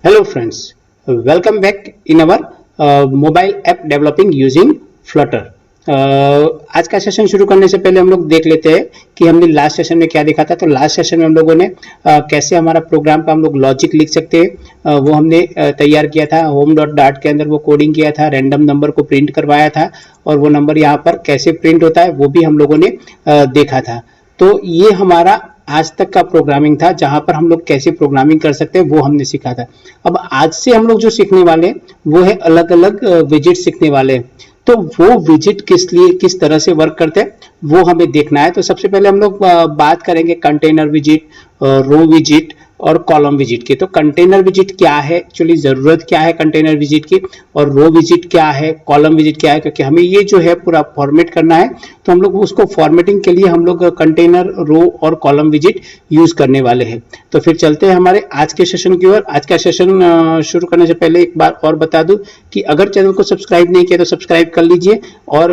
Hello friends, welcome back in our mobile app developing using Flutter। आज का session शुरू करने से पहले हम लोग देख लेते हैं कि हमने लास्ट सेशन में क्या देखा था। तो लास्ट सेशन में हम लोगों ने कैसे हमारा प्रोग्राम का हम लोग लॉजिक लिख सकते हैं वो हमने तैयार किया था। होम डॉट डाट के अंदर वो कोडिंग किया था, रैंडम नंबर को प्रिंट करवाया था और वो नंबर यहाँ पर कैसे प्रिंट होता है वो भी हम लोगों ने देखा था। तो ये हमारा आज तक का प्रोग्रामिंग था, जहां पर हम लोग कैसे प्रोग्रामिंग कर सकते हैं वो हमने सीखा था। अब आज से हम लोग जो सीखने वाले हैं वो है अलग अलग विजिट सीखने वाले हैं। तो वो विजिट किस तरह से वर्क करते हैं वो हमें देखना है। तो सबसे पहले हम लोग बात करेंगे कंटेनर विजिट, रो विजिट और कॉलम विजिट की। तो कंटेनर विजिट क्या है, एक्चुअली जरूरत क्या है कंटेनर विजिट की, और रो विजिट क्या है, कॉलम विजिट क्या है, क्योंकि हमें ये जो है पूरा फॉर्मेट करना है। तो हम लोग उसको फॉर्मेटिंग के लिए हम लोग कंटेनर, रो और कॉलम विजिट यूज करने वाले हैं। तो फिर चलते हैं हमारे आज के सेशन की ओर। आज का सेशन शुरू करने से पहले एक बार और बता दूं कि अगर चैनल को सब्सक्राइब नहीं किया तो सब्सक्राइब कर लीजिए और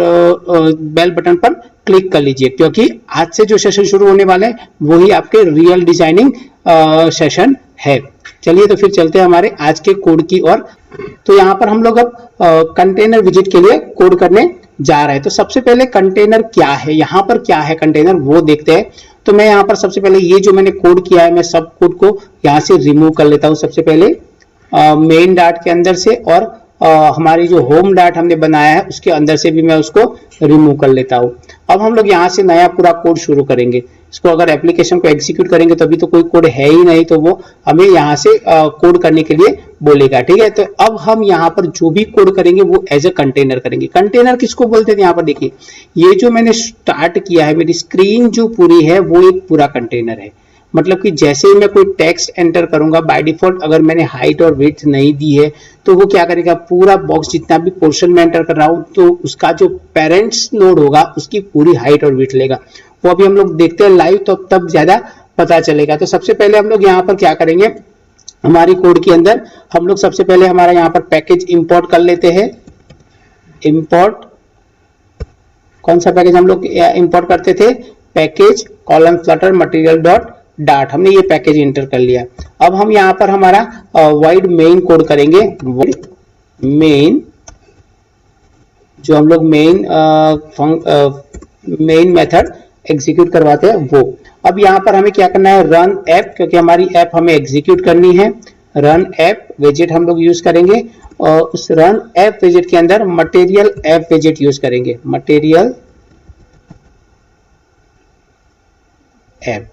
बेल बटन पर क्लिक कर लीजिए, क्योंकि आज से जो सेशन शुरू होने वाले हैं वही आपके रियल डिजाइनिंग सेशन है। चलिए तो फिर चलते हैं हमारे आज के कोड की ओर। तो यहाँ पर हम लोग अब कंटेनर विजिट के लिए कोड करने जा रहे हैं। तो सबसे पहले कंटेनर क्या है, यहाँ पर क्या है कंटेनर वो देखते हैं। तो मैं यहाँ पर सबसे पहले ये जो मैंने कोड किया है मैं सब कोड को यहाँ से रिमूव कर लेता हूँ। सबसे पहले मेन डाट के अंदर से और हमारी जो होम डाट हमने बनाया है उसके अंदर से भी मैं उसको रिमूव कर लेता हूँ। अब हम लोग यहाँ से नया पूरा कोड शुरू करेंगे। इसको अगर एप्लीकेशन को एग्जीक्यूट करेंगे तो अभी तो कोई कोड है ही नहीं, तो वो हमें यहाँ से कोड करने के लिए बोलेगा। ठीक है, तो अब हम यहाँ पर जो भी कोड करेंगे वो एज ए कंटेनर करेंगे। कंटेनर किसको बोलते हैं, यहाँ पर देखिए ये जो मैंने स्टार्ट किया है, मेरी स्क्रीन जो पूरी है वो एक पूरा कंटेनर है। मतलब कि जैसे ही मैं कोई टेक्स्ट एंटर करूंगा, बाय डिफॉल्ट अगर मैंने हाइट और विड्थ नहीं दी है तो वो क्या करेगा, पूरा बॉक्स जितना भी पोर्शन में एंटर कर रहा हूं तो उसका जो पेरेंट्स नोड होगा उसकी पूरी हाइट और विड्थ लेगा। वो अभी हम लोग देखते हैं लाइव, तो तब ज्यादा पता चलेगा। तो सबसे पहले हम लोग यहाँ पर क्या करेंगे, हमारी कोड के अंदर हम लोग सबसे पहले हमारा यहाँ पर पैकेज इंपोर्ट कर लेते हैं। इंपोर्ट कौन सा पैकेज हम लोग इंपोर्ट करते थे, package colon Flutter material dot dot, हमने ये पैकेज इंटर कर लिया। अब हम यहाँ पर हमारा वाइड मेन कोड करेंगे। मेन जो हम लोग मेन मेथड एग्जीक्यूट करवाते हैं वो। अब यहाँ पर हमें क्या करना है, रन ऐप, क्योंकि हमारी ऐप हमें एग्जीक्यूट करनी है। रन ऐप विजिट हम लोग यूज करेंगे और उस रन ऐप विजिट के अंदर मटेरियल ऐप विजिट यूज करेंगे। मटेरियल ऐप,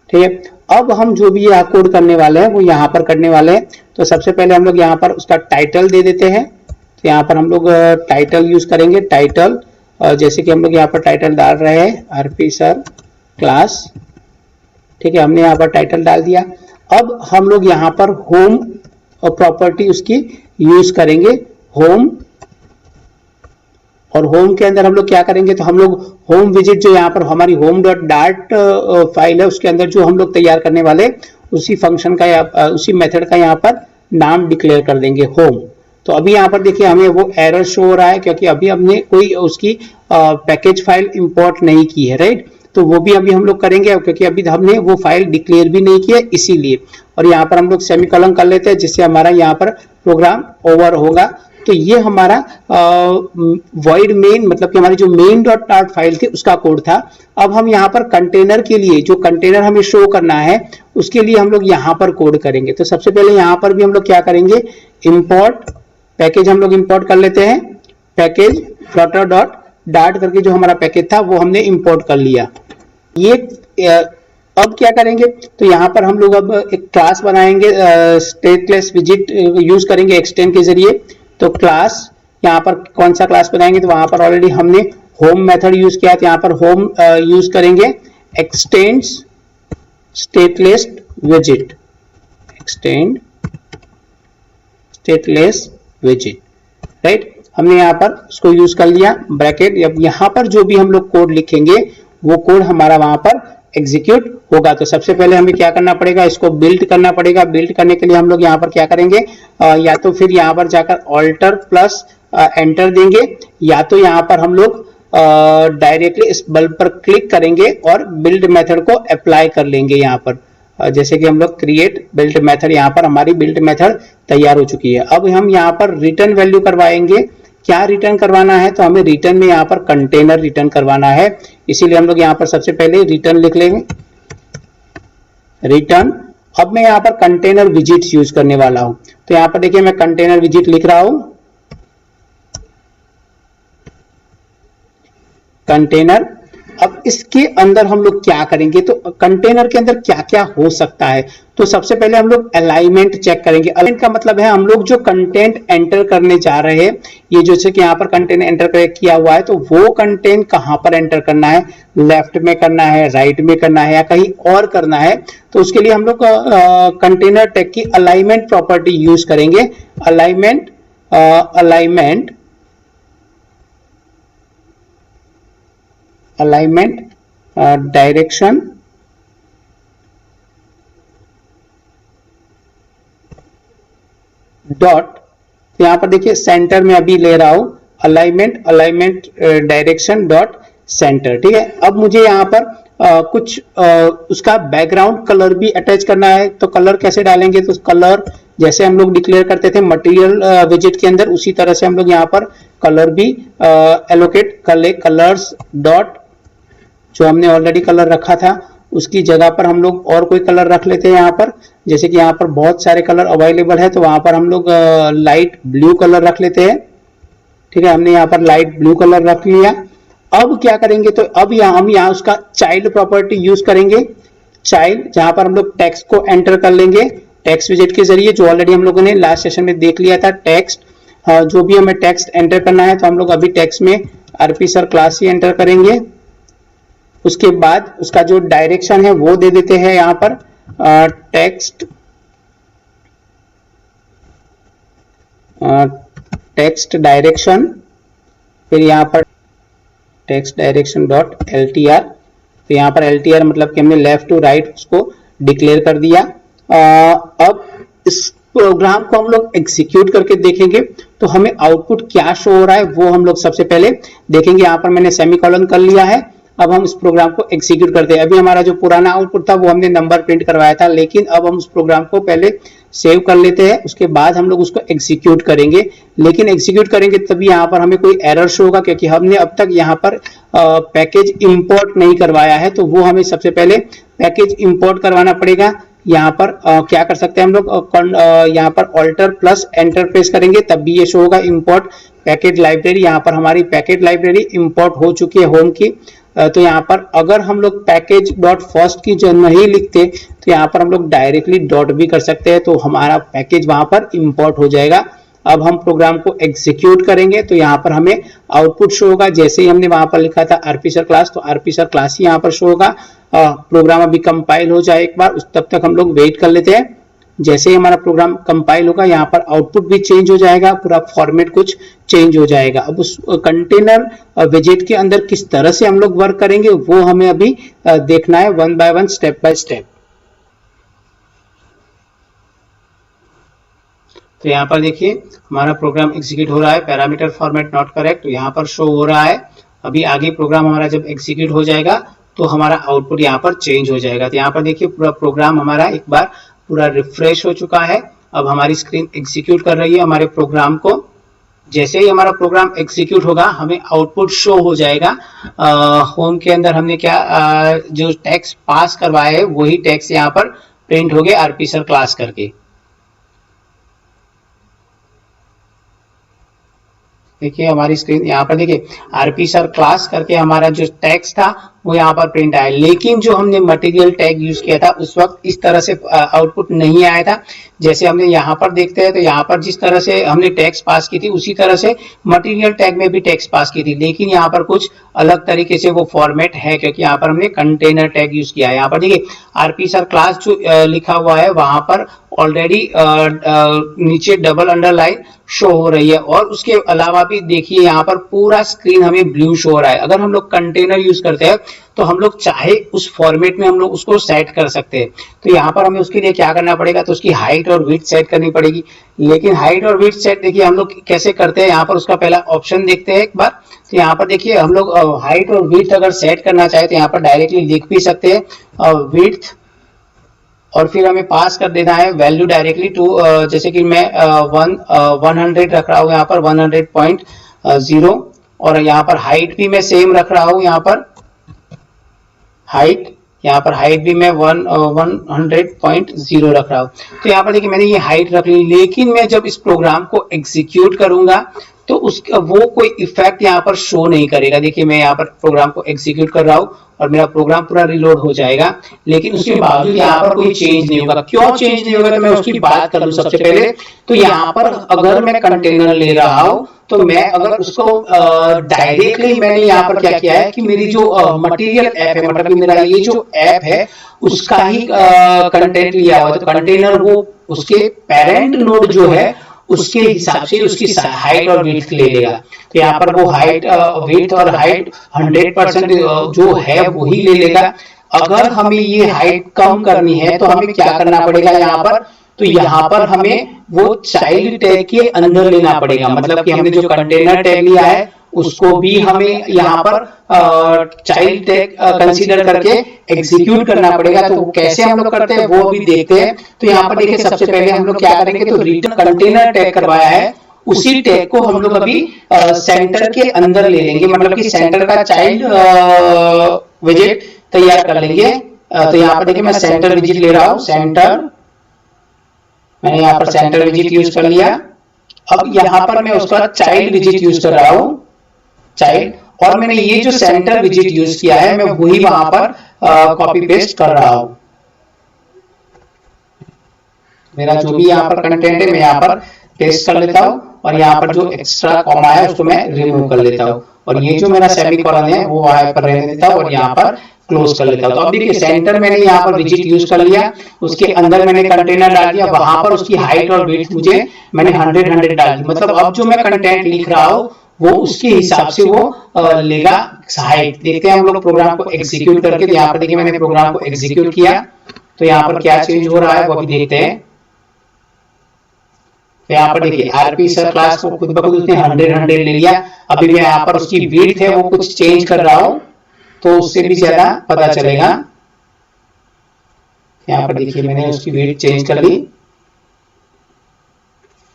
ठीक है। अब हम जो भी यहाँ कोड करने वाले हैं वो यहाँ पर करने वाले हैं। तो सबसे पहले हम लोग यहाँ पर उसका टाइटल दे देते हैं। तो यहाँ पर हम लोग टाइटल यूज करेंगे। टाइटल जैसे कि हम लोग यहाँ पर टाइटल डाल रहे हैं आरपी सर क्लास, ठीक है, हमने यहाँ पर टाइटल डाल दिया। अब हम लोग यहाँ पर होम प्रॉपर्टी उसकी यूज करेंगे, होम। और होम के अंदर हम लोग क्या करेंगे, तो हम लोग होम विजिट जो यहाँ पर हमारी होम डॉट डाट फाइल है उसके अंदर जो हम लोग तैयार करने वाले उसी फंक्शन का उसी मेथड का यहाँ पर नाम डिक्लेयर कर देंगे, होम। तो अभी यहाँ पर देखिए हमें वो एरर शो हो रहा है क्योंकि अभी हमने कोई उसकी पैकेज फाइल इंपोर्ट नहीं की है, राइट। तो वो भी अभी हम लोग करेंगे क्योंकि अभी हमने वो फाइल डिक्लेयर भी नहीं किया इसीलिए। और यहाँ पर हम लोग सेमीकोलन कर लेते हैं जिससे हमारा यहाँ पर प्रोग्राम ओवर होगा। तो ये हमारा वॉइड मेन मतलब कि हमारी जो मेन डॉट डाट फाइल थी उसका कोड था। अब हम यहाँ पर कंटेनर के लिए जो कंटेनर हमें शो करना है उसके लिए हम लोग यहाँ पर कोड करेंगे। तो सबसे पहले यहाँ पर भी हम लोग क्या करेंगे, इंपोर्ट पैकेज हम लोग इंपोर्ट कर लेते हैं। पैकेज फ्लटर डॉट डाट करके जो हमारा पैकेज था वो हमने इंपोर्ट कर लिया। ये अब क्या करेंगे, तो यहाँ पर हम लोग अब एक क्लास बनाएंगे, स्टेटलेस विजिट यूज करेंगे एक्सटेंड के जरिए। तो क्लास यहाँ पर कौन सा क्लास बनाएंगे, तो वहां पर ऑलरेडी हमने होम मेथड यूज किया, तो यहाँ पर होम यूज करेंगे x tends stateless visit, extend stateless visit, right. हमने यहाँ पर उसको यूज कर लिया ब्रैकेट। अब यहाँ पर जो भी हम लोग कोड लिखेंगे वो कोड हमारा वहां पर एग्जीक्यूट होगा। तो सबसे पहले हमें क्या करना पड़ेगा, इसको बिल्ड करना पड़ेगा। बिल्ड करने के लिए हम लोग यहाँ पर क्या करेंगे, या तो फिर यहाँ पर जाकर ऑल्टर प्लस एंटर देंगे, या तो यहाँ पर हम लोग डायरेक्टली इस बल्ब पर क्लिक करेंगे और बिल्ड मेथड को अप्लाई कर लेंगे यहाँ पर। जैसे कि हम लोग क्रिएट बिल्ट मेथड, यहाँ पर हमारी बिल्ट मेथड तैयार हो चुकी है। अब हम यहाँ पर रिटर्न वैल्यू करवाएंगे। क्या रिटर्न करवाना है, तो हमें रिटर्न में यहाँ पर कंटेनर रिटर्न करवाना है, इसीलिए हम लोग यहाँ पर सबसे पहले रिटर्न लिख लेंगे, रिटर्न। अब मैं यहाँ पर कंटेनर विजिट यूज करने वाला हूं, तो यहाँ पर देखिए मैं कंटेनर विजिट लिख रहा हूं, कंटेनर। अब इसके अंदर हम लोग क्या करेंगे, तो कंटेनर के अंदर क्या क्या हो सकता है, तो सबसे पहले हम लोग अलाइनमेंट चेक करेंगे। अलाइनमेंट का मतलब है हम लोग जो कंटेंट एंटर करने जा रहे हैं, ये जैसे कि यहाँ पर कंटेंट एंटर किया हुआ है, तो वो कंटेंट कहां पर एंटर करना है, लेफ्ट में करना है, राइट में करना है, या कहीं और करना है, तो उसके लिए हम लोग कंटेनर टैग की अलाइनमेंट प्रॉपर्टी यूज करेंगे। अलाइनमेंट अलाइनमेंट डायरेक्शन डॉट, यहां पर देखिए सेंटर में अभी ले रहा हूं, अलाइनमेंट डायरेक्शन डॉट सेंटर। ठीक है, अब मुझे यहां पर कुछ उसका बैकग्राउंड कलर भी अटैच करना है, तो कलर कैसे डालेंगे, तो कलर जैसे हम लोग डिक्लेयर करते थे मटेरियल विजिट के अंदर, उसी तरह से हम लोग यहाँ पर कलर भी एलोकेट कर ले। कलर्स डॉट, जो हमने ऑलरेडी कलर रखा था उसकी जगह पर हम लोग और कोई कलर रख लेते हैं यहाँ पर, जैसे कि यहाँ पर बहुत सारे कलर अवेलेबल है, तो वहां पर हम लोग लाइट ब्लू कलर रख लेते हैं। ठीक है, हमने यहाँ पर लाइट ब्लू कलर रख लिया। अब क्या करेंगे, तो अब हम यहाँ उसका चाइल्ड प्रॉपर्टी यूज करेंगे, चाइल्ड, जहां पर हम लोग टेक्स्ट को एंटर कर लेंगे टेक्स्ट विजिट के जरिए, जो ऑलरेडी हम लोगों ने लास्ट सेशन में देख लिया था। टेक्स्ट, जो भी हमें टेक्स्ट एंटर करना है, तो हम लोग अभी टेक्स्ट में आरपी सर क्लास ही एंटर करेंगे। उसके बाद उसका जो डायरेक्शन है वो दे देते हैं यहाँ पर टेक्स्ट डायरेक्शन, फिर यहाँ पर टेक्स्ट डायरेक्शन डॉट LTR, तो यहाँ पर LTR मतलब कि हमने लेफ्ट टू राइट उसको डिक्लेयर कर दिया। अब इस प्रोग्राम को हम लोग एग्जीक्यूट करके देखेंगे, तो हमें आउटपुट क्या शो हो रहा है वो हम लोग सबसे पहले देखेंगे। यहाँ पर मैंने सेमीकोलन कर लिया है। अब हम इस प्रोग्राम को एग्जीक्यूट करते हैं। अभी हमारा जो पुराना आउटपुट था वो हमने नंबर प्रिंट करवाया था, लेकिन अब हम उस प्रोग्राम को पहले सेव कर लेते हैं, उसके बाद हम लोग उसको एग्जीक्यूट करेंगे। लेकिन एग्जीक्यूट करेंगे तभी यहाँ पर हमें कोई एरर शो होगा, क्योंकि हमने अब तक यहाँ पर पैकेज इंपोर्ट नहीं करवाया है, तो वो हमें सबसे पहले पैकेज इंपोर्ट करवाना पड़ेगा। यहाँ पर क्या कर सकते हैं हम लोग, यहाँ पर ऑल्टर प्लस एंटर प्रेस करेंगे तब भी ये शो होगा इंपोर्ट पैकेज लाइब्रेरी। यहाँ पर हमारी पैकेज लाइब्रेरी इंपोर्ट हो चुकी है होम की। तो यहाँ पर अगर हम लोग पैकेज डॉट फर्स्ट की जो नहीं लिखते, तो यहाँ पर हम लोग डायरेक्टली डॉट भी कर सकते हैं, तो हमारा पैकेज वहां पर इंपोर्ट हो जाएगा। अब हम प्रोग्राम को एग्जीक्यूट करेंगे, तो यहाँ पर हमें आउटपुट शो होगा, जैसे ही हमने वहां पर लिखा था आरपी सर क्लास, तो आरपी सर क्लास ही यहाँ पर शो होगा। प्रोग्राम अभी कंपाइल हो जाए एक बार, उस तब तक हम लोग वेट कर लेते हैं। जैसे ही हमारा प्रोग्राम कंपाइल होगा, यहाँ पर आउटपुट भी चेंज हो जाएगा, पूरा फॉर्मेट कुछ चेंज हो जाएगा। अब उस कंटेनर विजेट के अंदर किस तरह से हम लोग वर्क करेंगे वो हमें अभी देखना है, one by one, step by step. तो यहाँ पर देखिए हमारा प्रोग्राम एग्जीक्यूट हो रहा है, पैरामीटर फॉर्मेट नॉट करेक्ट यहाँ पर शो हो रहा है। अभी आगे प्रोग्राम हमारा जब एग्जीक्यूट हो जाएगा तो हमारा आउटपुट यहाँ पर चेंज हो जाएगा। तो यहाँ पर देखिए पूरा प्रोग्राम हमारा एक बार पूरा रिफ्रेश हो चुका है। अब हमारी स्क्रीन एग्जीक्यूट कर रही है हमारे प्रोग्राम को। जैसे ही हमारा प्रोग्राम एग्जीक्यूट होगा हमें आउटपुट शो हो जाएगा। होम के अंदर हमने क्या जो टेक्स्ट पास करवाया है वही टेक्स्ट यहाँ पर प्रिंट हो गया आरपी सर क्लास करके। देखिए हमारी स्क्रीन यहाँ पर देखिए आरपी सर क्लास करके हमारा जो टेक्स्ट था वो यहाँ पर प्रिंट आया, लेकिन जो हमने मटेरियल टैग यूज किया था उस वक्त इस तरह से आउटपुट नहीं आया था। जैसे हमने यहाँ पर देखते हैं तो यहाँ पर जिस तरह से हमने टेक्स्ट पास की थी उसी तरह से मटेरियल टैग में भी टेक्स्ट पास की थी, लेकिन यहाँ पर कुछ अलग तरीके से वो फॉर्मेट है, क्योंकि यहाँ पर हमने कंटेनर टैग यूज किया है। यहाँ पर देखिए आरपी सर क्लास जो लिखा हुआ है वहां पर ऑलरेडी नीचे डबल अंडरलाइन शो हो रही है, और उसके अलावा भी देखिए यहाँ पर पूरा स्क्रीन हमें ब्लू शो हो रहा है। अगर हम लोग कंटेनर यूज करते हैं तो हम लोग चाहे उस फॉर्मेट में हम लोग उसको सेट कर सकते हैं। तो यहाँ पर हमें उसके लिए क्या करना पड़ेगा, तो उसकी हाइट और विड्थ सेट करनी पड़ेगी। लेकिन हाइट और विड्थ सेट देखिए हम लोग कैसे करते हैं, यहाँ पर उसका पहला ऑप्शन देखते हैं एक बार। तो यहाँ पर देखिए हम लोग हाइट और विड्थ अगर सेट करना चाहे तो यहाँ पर डायरेक्टली लिख भी सकते हैं विड्थ और फिर हमें पास कर देना है वैल्यू डायरेक्टली टू, जैसे कि मैं 100 रख रहा हूँ यहाँ पर 100.0, और यहाँ पर हाइट भी मैं सेम रख रहा हूँ, यहाँ पर हाइट भी मैं 100.0 रख रहा हूँ। तो यहाँ पर देखिए मैंने ये हाइट रख ली, लेकिन मैं जब इस प्रोग्राम को एग्जीक्यूट करूंगा तो उसका वो कोई इफेक्ट यहाँ पर शो नहीं करेगा। देखिए मैं यहाँ पर प्रोग्राम को एग्जीक्यूट कर रहा हूँ और मेरा प्रोग्राम पूरा रिलोड हो जाएगा, लेकिन उसके बावजूद यहाँ पर कोई चेंज नहीं होगा। क्यों चेंज नहीं होगा, तो मैं उसकी बात कर लूँ सबसे पहले। तो यहाँ पर अगर मैं कंटेनर ले रहा हूँ तो मैं अगर उसको डायरेक्टली मैंने यहाँ पर क्या किया है कि मेरी जो मटेरियल ऐप है, मतलब मेरा ये जो ऐप है उसका ही कंटेंट लिया हुआ है, तो कंटेनर वो उसके पेरेंट नोड जो है उसके हिसाब से उसकी हाइट और विड्थ ले लेगा। तो यहाँ पर वो हाइट विड्थ और हाइट 100% जो है वही ले लेगा। अगर हमें ये हाइट कम करनी है तो हमें क्या करना पड़ेगा यहाँ पर, तो यहाँ पर हमें वो चाइल्ड टैग के अंदर लेना पड़ेगा। मतलब कि हमने जो कंटेनर टैग लिया है उसको भी हमें यहाँ पर चाइल्ड टैग कंसीडर करके एग्जीक्यूट करना पड़ेगा। तो वो कैसे हम लोग करते हैं वो अभी देखते हैं। तो यहाँ पर देखिए सबसे पहले हम लोग क्या करेंगे, तो रिटर्न कंटेनर टैग करवाया है उसी टैग को हम लोग अभी सेंटर के अंदर ले लेंगे, मतलब कि सेंटर का चाइल्ड विजेट तैयार कर लेंगे। तो यहाँ पर देखिए मैं सेंटर विजेट ले रहा हूँ, सेंटर, मैंने यहाँ पर सेंटर विजेट यूज कर लिया। अब यहाँ पर मैं उसका चाइल्ड विजेट यूज कर रहा हूँ, चाइल्ड, और मैंने ये जो सेंटर विजेट यूज किया है मैं वही वहां पर कॉपी पेस्ट कर रहा हूं। मेरा जो भी यहाँ पर कंटेंट है मैं यहाँ पर पेस्ट कर लेता हूँ, और यहाँ पर जो एक्स्ट्रा कॉमा है उसको मैं रिमूव कर लेता हूँ, और ये जो मेरा सेमीकोलन है वो वहां पर रहने देता हूँ और यहाँ पर क्लोज कर लेता हूँ। तो अब देखिए सेंटर मैंने यहाँ पर विजेट यूज कर लिया, उसके अंदर मैंने कंटेनर डाल दिया, वहां पर उसकी हाइट और विड्थ मुझे मैंने 100 डाल दी। मतलब अब जो मैं कंटेंट लिख रहा हूँ वो उसके हिसाब से वो लेगा हाइट। देखते हैं हम लोग प्रोग्राम को एग्जीक्यूट करके। तो यहाँ पर देखिए मैंने प्रोग्राम को एग्जीक्यूट किया तो यहाँ पर क्या चेंज हो रहा है वो भी देखते हैं। तो यहाँ पर देखिए आरपी सर क्लास को खुद ब खुद उसने 100 ले लिया। अभी मैं यहाँ पर उसकी विड्थ है वो कुछ चेंज कर रहा हूँ तो उससे भी ज्यादा पता चलेगा। यहाँ पर देखिए मैंने उसकी विड्थ चेंज कर ली।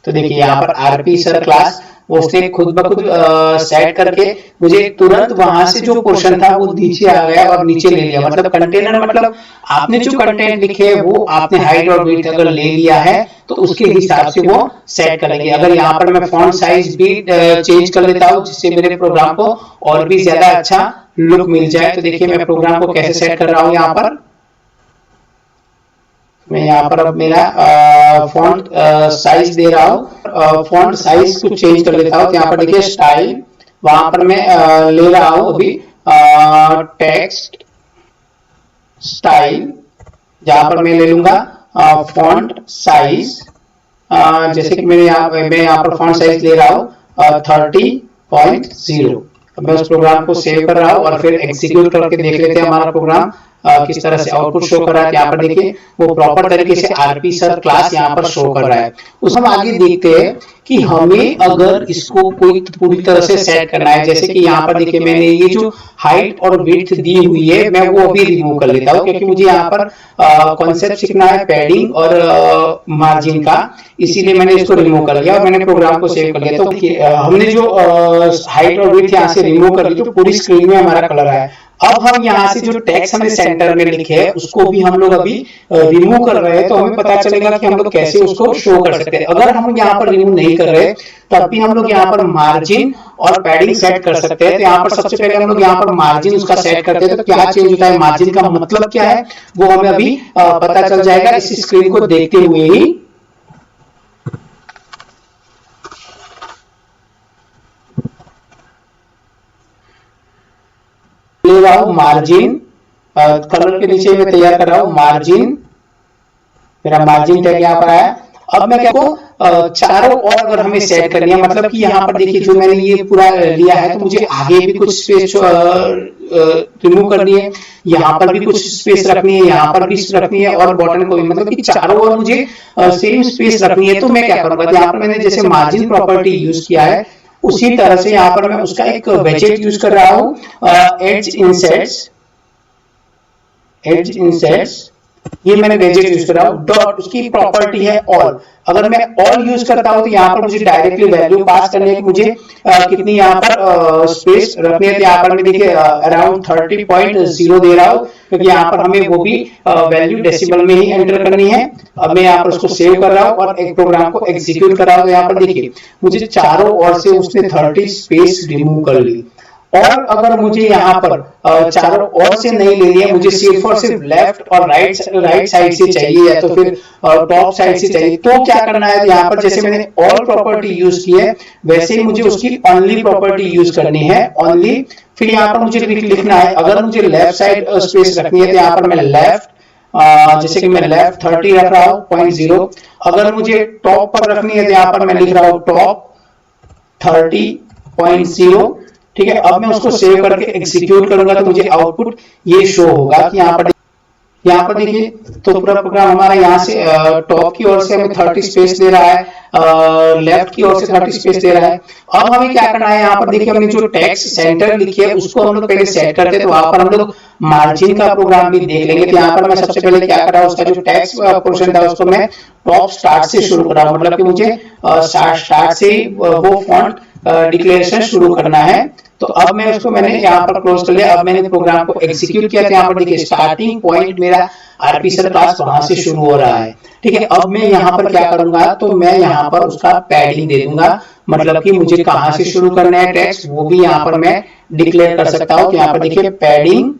तो देखिए यहाँ पर आरपी सर क्लास उसने खुद ब खुद सेट करके मुझे तुरंत वहां से जो पोर्शन था वो नीचे आ गया और नीचे ले लिया। मतलब कंटेनर, मतलब आपने जो कंटेंट लिखे है वो आपने हाइट और विड्थ अगर ले लिया है तो उसके हिसाब से वो सेट करेंगे। अगर यहाँ पर मैं फॉन्ट साइज भी चेंज कर लेता हूँ जिससे मेरे प्रोग्राम को और भी ज्यादा अच्छा लुक मिल जाए। तो देखिए मैं प्रोग्राम को कैसे सेट कर रहा हूँ। यहाँ पर मैं यहाँ पर अब मेरा फॉन्ट साइज दे रहा हूँ, फॉन्ट साइज को चेंज कर लेता हूँ। तो यहाँ पर देखिए स्टाइल, वहां पर मैं ले रहा हूँ अभी टेक्स्ट स्टाइल, जहां पर मैं ले लूंगा फॉन्ट साइज, जैसे कि मैं यहाँ पर फॉन्ट साइज ले रहा हूँ 30.0। अब मैं उस प्रोग्राम को सेव कर रहा हूँ और फिर एग्जीक्यूट करके देख लेते हैं हमारा प्रोग्राम किस तरह से आउटपुट शो कर रहा है। यहाँ पर देखिए वो प्रॉपर तरीके से आरपी सर क्लास यहाँ पर शो कर रहा है। उस हम आगे देखते हैं कि हमें अगर इसको कोई पूरी तरह से सेट करना है, जैसे कि यहाँ पर देखिए मैंने ये जो हाइट और विड्थ दी हुई है मैं वो अभी रिमूव कर लेता हूँ, क्योंकि मुझे यहाँ पर कॉन्सेप्ट सीखना है पैडिंग और मार्जिन का, इसीलिए मैंने इसको रिमूव कर लिया और मैंने प्रोग्राम को सेव कर लिया। तो हमने जो हाइट और विड्थ यहाँ से रिमूव कर ली तो पूरी स्क्रीन में हमारा कलर आया। अब हम यहाँ से जो टेक्स्ट हमने सेंटर में लिखे है उसको भी हम लोग अभी रिमूव कर रहे हैं, तो हमें पता चलेगा कि हम लोग कैसे उसको शो कर सकते हैं। अगर हम यहाँ पर रिमूव नहीं कर रहे तब भी हम लोग यहाँ पर मार्जिन और पैडिंग सेट कर सकते हैं। तो यहाँ पर सबसे पहले हम लोग यहाँ पर मार्जिन उसका सेट करते हैं। तो क्या चेंज होता है, मार्जिन का मतलब क्या है वो हमें अभी पता चल जाएगा इस स्क्रीन को देखते हुए ही। ले रहा हूं मार्जिन, कलर के नीचे मैं तैयार कर रहा हूं मार्जिन, मेरा मार्जिन टैग यहाँ पर आया। अब मैं क्या को चारों और अगर हमें सेट करनी है, मतलब कि यहाँ पर देखिए जो मैंने ये पूरा लिया है तो मुझे आगे भी कुछ स्पेस रिमूव करनी है, यहाँ पर भी कुछ स्पेस रखनी है, यहाँ पर भी रखनी है और बॉटम को भी, मतलब कि चारों ओर मुझे सेम स्पेस रखनी है। तो मैं क्या करूंगा, यहाँ पर मैंने जैसे मार्जिन प्रॉपर्टी यूज किया है उसी तरह से यहाँ पर मैं उसका एक वेजेट यूज कर रहा हूँ एज इंसेट्स, ये मैंने गैजेट यूज कर रहा हूँ, डॉट उसकी प्रॉपर्टी है ऑल। अगर मैं ऑल यूज करता हूँ तो यहाँ पर मुझे डायरेक्टली वैल्यू पास करने की मुझे कितनी यहाँ पर स्पेस रखनी है। तो यहाँ पर मैं देखिए अराउंड 30.0 दे रहा हूँ, क्योंकि यहाँ पर हमें वो भी वैल्यू डेसिमल में ही एंटर करनी है। अब मैं यहाँ पर उसको सेव कर रहा हूँ और एक प्रोग्राम को एग्जीक्यूट कर रहा हूँ। तो यहाँ पर देखिए मुझे चारों ओर से उसने 30 स्पेस रिमूव कर ली। और अगर मुझे यहाँ पर चारों ओर से नहीं लेनी है, मुझे सिर्फ और सिर्फ लेफ्ट और राइट साइड से चाहिए या तो फिर टॉप साइड से चाहिए, तो क्या करना है, यहाँ पर जैसे मैंने ऑल प्रॉपर्टी यूज की है वैसे ही मुझे उसकी ओनली प्रॉपर्टी यूज करनी है, ओनली। फिर यहाँ पर मुझे लिखना है, अगर मुझे लेफ्ट साइड स्पेस रखनी है तो यहाँ पर मैं लेफ्ट जैसे कि मैं लेफ्ट 30 रख रहा हूँ 0.0। अगर मुझे टॉप पर रखनी है तो यहाँ पर मैं लिख रहा हूँ टॉप 30.0। ठीक है, अब मैं उसको सेव करके एग्जीक्यूट करूंगा तो मुझे आउटपुट ये शो होगा कि यहाँ पर देखिए तो पूरा प्रोग्राम हमारा यहाँ से टॉप की ओर से हमें 30 स्पेस दे रहा है, लेफ्ट की ओर से 30 स्पेस दे रहा है। अब हमें क्या करना है, यहाँ पर देखिए हमने जो टेक्स्ट सेंटर लिखी है उसको हम लोग पहले सेट करते हैं, तो वहां पर हम लोग मार्जिन का प्रोग्राम भी देख लेंगे। तो यहाँ पर मैं सबसे पहले क्या कर रहा हूँ, उसका जो टेक्स्ट पोर्शन था उसको मैं टॉप स्टार्ट से शुरू कर रहा हूँ, मतलब कि मुझे स्टार्ट से वो फॉन्ट डिक्लेरेशन शुरू करना है। तो अब मैं उसको मैंने यहाँ पर क्लोज कर लिया। अब मैंने प्रोग्राम को एग्जीक्यूट किया, तो यहाँ पर देखिए स्टार्टिंग पॉइंट मेरा आरपी सर क्लास वहां से शुरू हो रहा है। ठीक है, अब मैं यहाँ पर क्या करूंगा, तो मैं यहाँ पर उसका पैडिंग दे दूंगा, मतलब कि मुझे कहाँ से शुरू करना है टेक्स्ट वो भी यहाँ पर मैं डिक्लेयर कर सकता हूँ। तो यहाँ पर देखिए पैडिंग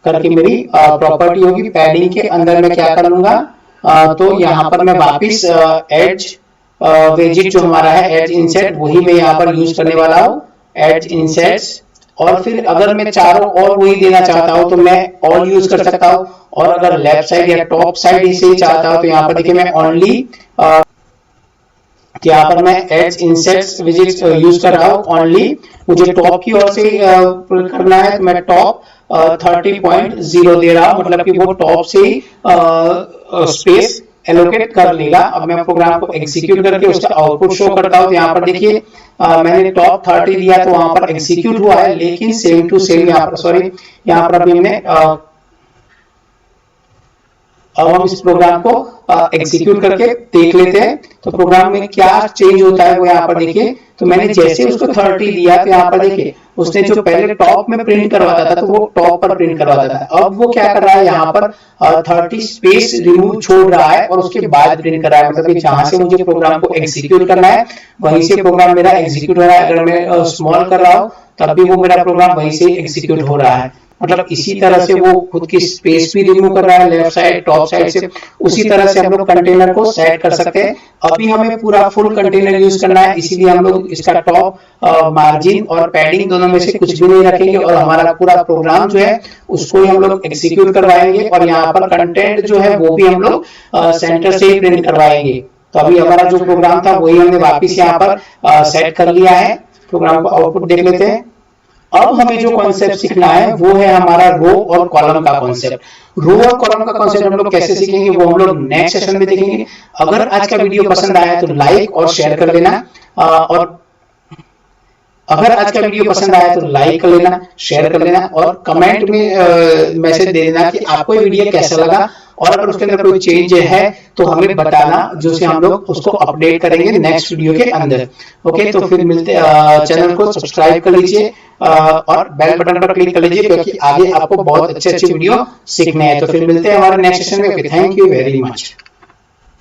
करके मेरी प्रॉपर्टी होगी, पैडिंग के अंदर मैं क्या करूंगा, तो यहाँ पर मैं वापिस एज वेजिट जो हमारा है एज इंसेट वही मैं यहाँ पर यूज करने वाला हूँ, एज इंसेट्स। और फिर अगर मैं चारों और वही देना चाहता हूं तो मैं ऑल यूज कर सकता हूं, और अगर लेफ्ट साइड या टॉप साइड से ही चाहता हूं तो यहाँ पर देखिए मैं ओनली यहाँ पर मैं एज इंसेट्स विजिट यूज कर रहा हूँ ओनली। मुझे टॉप की ओर से करना है तो मैं टॉप 30.0 दे रहा हूं, मतलब कि वो टॉप से ही स्पेस एलोकेट कर लेगा। अब मैं प्रोग्राम को एग्जीक्यूट करके उसका आउटपुट शो करता हूं। तो यहाँ पर देखिए मैंने टॉप 30 दिया तो वहां पर एग्जीक्यूट हुआ है, लेकिन सेम टू सेम यहाँ पर सॉरी यहाँ पर अभी हमने अब हम इस प्रोग्राम को एग्जीक्यूट करके देख लेते हैं तो प्रोग्राम में क्या चेंज होता है वो यहाँ पर देखिए। तो मैंने जैसे उसको 30 दिया तो यहाँ पर देखिए उसने जो पहले टॉप में प्रिंट करवाता था तो वो टॉप पर प्रिंट करवाता था, अब वो क्या कर रहा है यहाँ पर 30 स्पेस रिमूव छोड़ रहा है और उसके बाद प्रिंट कर रहा है, मतलब जहां से मुझे प्रोग्राम को एग्जीक्यूट करना है वहीं से प्रोग्राम मेरा एग्जीक्यूट हो रहा है। अगर मैं स्मॉल कर रहा हूँ तब भी वो मेरा प्रोग्राम वहीं से एग्जीक्यूट हो रहा है, मतलब इसी तरह से वो खुद की स्पेस भी रिमूव कर रहा है लेफ्ट साइड टॉप साइड से। उसी तरह से हम लोग कंटेनर को सेट कर सकते हैं। अभी हमें पूरा फुल कंटेनर यूज करना है, इसीलिए हम लोग इसका टॉप मार्जिन और पैडिंग दोनों में से कुछ भी नहीं रखेंगे और हमारा पूरा प्रोग्राम जो है उसको ही हम लोग एग्जीक्यूट करवाएंगे और यहाँ पर कंटेंट जो है वो भी हम लोग सेंटर से ही प्रिंट करवाएंगे। तो अभी हमारा जो प्रोग्राम था वही हमने वापिस यहाँ पर सेट कर लिया है। प्रोग्राम को आउटपुट देख लेते हैं। अब हमें जो कॉन्सेप्ट सीखना है वो है हमारा रो और कॉलम का कॉन्सेप्ट। रो और कॉलम का कॉन्सेप्ट हम लोग कैसे सीखेंगे वो हम लोग नेक्स्ट सेशन में देखेंगे। अगर आज का वीडियो पसंद आया तो लाइक और शेयर कर लेना, और अगर आज का वीडियो पसंद आया तो लाइक कर लेना, शेयर कर लेना और कमेंट में मैसेज दे देना कि आपको ये वीडियो कैसा लगा, और अगर उसके अंदर कोई चेंज है तो हमें बताना, जो से हम लोग उसको अपडेट करेंगे नेक्स्ट वीडियो के अंदर। ओके, तो फिर मिलते, चैनल को सब्सक्राइब कर लीजिए और बेल बटन पर क्लिक कर लीजिए क्योंकि आगे आपको बहुत अच्छे अच्छे वीडियो सीखने हैं। तो फिर मिलते हैं हमारे नेक्स्ट सेशन में। Thank you very much.